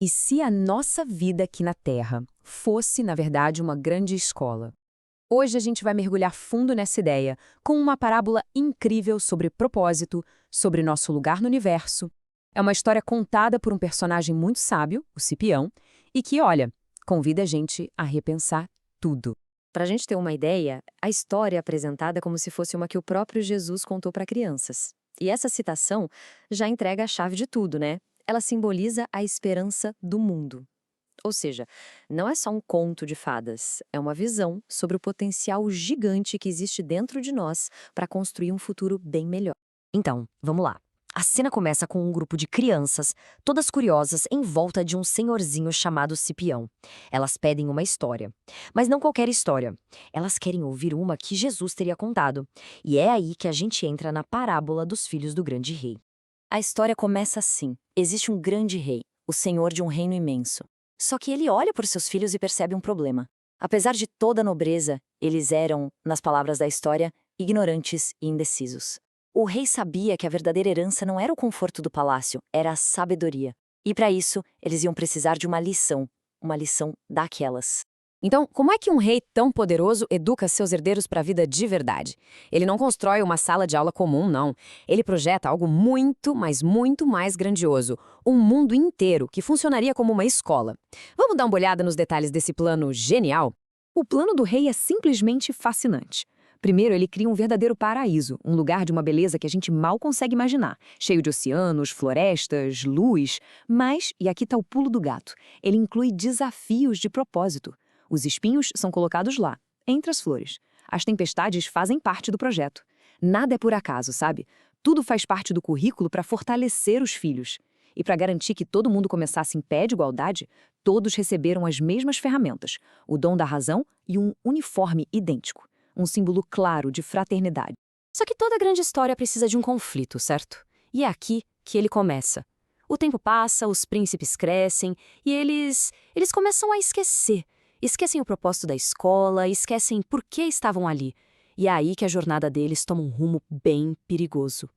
E se a nossa vida aqui na Terra fosse, na verdade, uma grande escola? Hoje a gente vai mergulhar fundo nessa ideia, com uma parábola incrível sobre propósito, sobre nosso lugar no universo. É uma história contada por um personagem muito sábio, o Cipião, e que, olha, convida a gente a repensar tudo. Para a gente ter uma ideia, a história é apresentada como se fosse uma que o próprio Jesus contou para crianças. E essa citação já entrega a chave de tudo, né? Ela simboliza a esperança do mundo. Ou seja, não é só um conto de fadas, é uma visão sobre o potencial gigante que existe dentro de nós para construir um futuro bem melhor. Então, vamos lá. A cena começa com um grupo de crianças, todas curiosas, em volta de um senhorzinho chamado Cipião. Elas pedem uma história. Mas não qualquer história. Elas querem ouvir uma que Jesus teria contado. E é aí que a gente entra na parábola dos filhos do grande rei. A história começa assim. Existe um grande rei, o senhor de um reino imenso. Só que ele olha por seus filhos e percebe um problema. Apesar de toda a nobreza, eles eram, nas palavras da história, ignorantes e indecisos. O rei sabia que a verdadeira herança não era o conforto do palácio, era a sabedoria. E para isso, eles iam precisar de uma lição daquelas. Então, como é que um rei tão poderoso educa seus herdeiros para a vida de verdade? Ele não constrói uma sala de aula comum, não. Ele projeta algo muito, mas muito mais grandioso. Um mundo inteiro que funcionaria como uma escola. Vamos dar uma olhada nos detalhes desse plano genial? O plano do rei é simplesmente fascinante. Primeiro, ele cria um verdadeiro paraíso, um lugar de uma beleza que a gente mal consegue imaginar, cheio de oceanos, florestas, luz. Mas, e aqui está o pulo do gato, ele inclui desafios de propósito. Os espinhos são colocados lá, entre as flores. As tempestades fazem parte do projeto. Nada é por acaso, sabe? Tudo faz parte do currículo para fortalecer os filhos. E para garantir que todo mundo começasse em pé de igualdade, todos receberam as mesmas ferramentas, o dom da razão e um uniforme idêntico, um símbolo claro de fraternidade. Só que toda grande história precisa de um conflito, certo? E é aqui que ele começa. O tempo passa, os príncipes crescem e eles começam a esquecer. Esquecem o propósito da escola, esquecem por que estavam ali. E é aí que a jornada deles toma um rumo bem perigoso.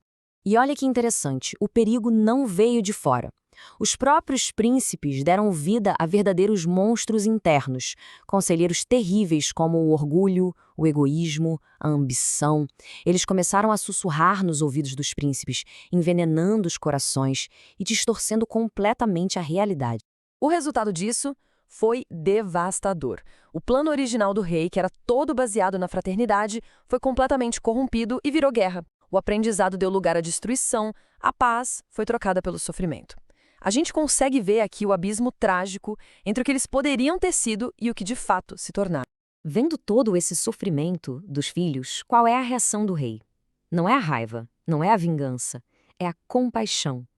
E olha que interessante, o perigo não veio de fora. Os próprios príncipes deram vida a verdadeiros monstros internos, conselheiros terríveis como o orgulho, o egoísmo, a ambição. Eles começaram a sussurrar nos ouvidos dos príncipes, envenenando os corações e distorcendo completamente a realidade. O resultado disso foi devastador. O plano original do rei, que era todo baseado na fraternidade, foi completamente corrompido e virou guerra. O aprendizado deu lugar à destruição, a paz foi trocada pelo sofrimento. A gente consegue ver aqui o abismo trágico entre o que eles poderiam ter sido e o que de fato se tornaram. Vendo todo esse sofrimento dos filhos, qual é a reação do rei? Não é a raiva, não é a vingança, é a compaixão.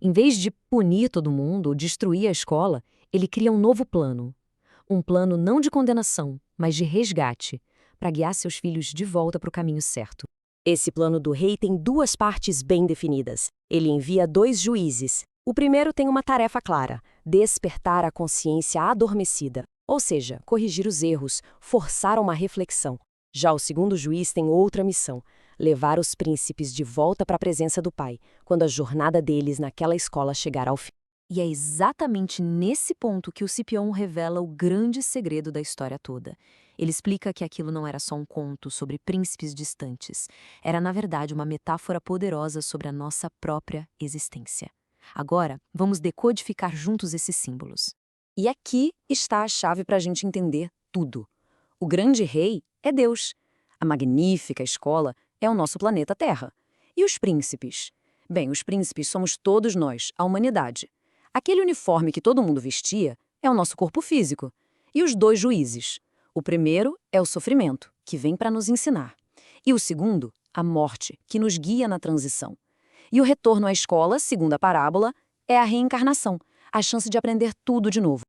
Em vez de punir todo mundo ou destruir a escola, ele cria um novo plano. Um plano não de condenação, mas de resgate, para guiar seus filhos de volta para o caminho certo. Esse plano do rei tem duas partes bem definidas. Ele envia 2 juízes. O primeiro tem uma tarefa clara: despertar a consciência adormecida, ou seja, corrigir os erros, forçar uma reflexão. Já o segundo juiz tem outra missão: levar os príncipes de volta para a presença do pai, quando a jornada deles naquela escola chegar ao fim. E é exatamente nesse ponto que o Cipião revela o grande segredo da história toda. Ele explica que aquilo não era só um conto sobre príncipes distantes. Era, na verdade, uma metáfora poderosa sobre a nossa própria existência. Agora, vamos decodificar juntos esses símbolos. E aqui está a chave para a gente entender tudo. O grande rei é Deus. A magnífica escola é o nosso planeta Terra. E os príncipes? Bem, os príncipes somos todos nós, a humanidade. Aquele uniforme que todo mundo vestia é o nosso corpo físico. E os 2 juízes? O primeiro é o sofrimento, que vem para nos ensinar. E o segundo, a morte, que nos guia na transição. E o retorno à escola, segundo a parábola, é a reencarnação, a chance de aprender tudo de novo.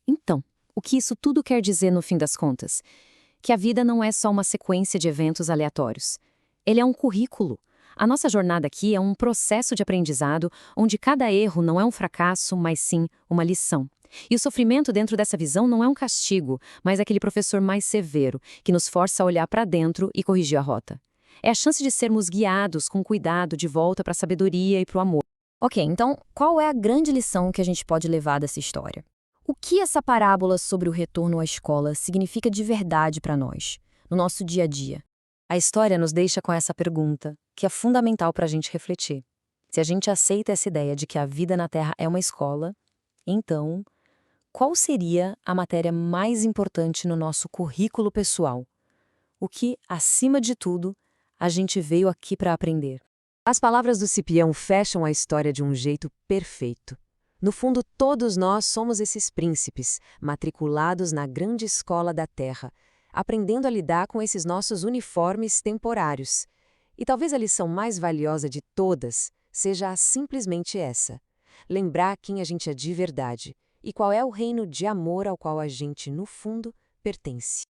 Então, o que isso tudo quer dizer no fim das contas? Que a vida não é só uma sequência de eventos aleatórios. Ele é um currículo. A nossa jornada aqui é um processo de aprendizado onde cada erro não é um fracasso, mas sim uma lição. E o sofrimento dentro dessa visão não é um castigo, mas aquele professor mais severo, que nos força a olhar para dentro e corrigir a rota. É a chance de sermos guiados com cuidado de volta para a sabedoria e para o amor. Ok, então qual é a grande lição que a gente pode levar dessa história? O que essa parábola sobre o retorno à escola significa de verdade para nós, no nosso dia a dia? A história nos deixa com essa pergunta, que é fundamental para a gente refletir. Se a gente aceita essa ideia de que a vida na Terra é uma escola, então, qual seria a matéria mais importante no nosso currículo pessoal? O que, acima de tudo, a gente veio aqui para aprender? As palavras do Cipião fecham a história de um jeito perfeito. No fundo, todos nós somos esses príncipes, matriculados na grande escola da Terra, aprendendo a lidar com esses nossos uniformes temporários. E talvez a lição mais valiosa de todas seja simplesmente essa: lembrar quem a gente é de verdade e qual é o reino de amor ao qual a gente, no fundo, pertence.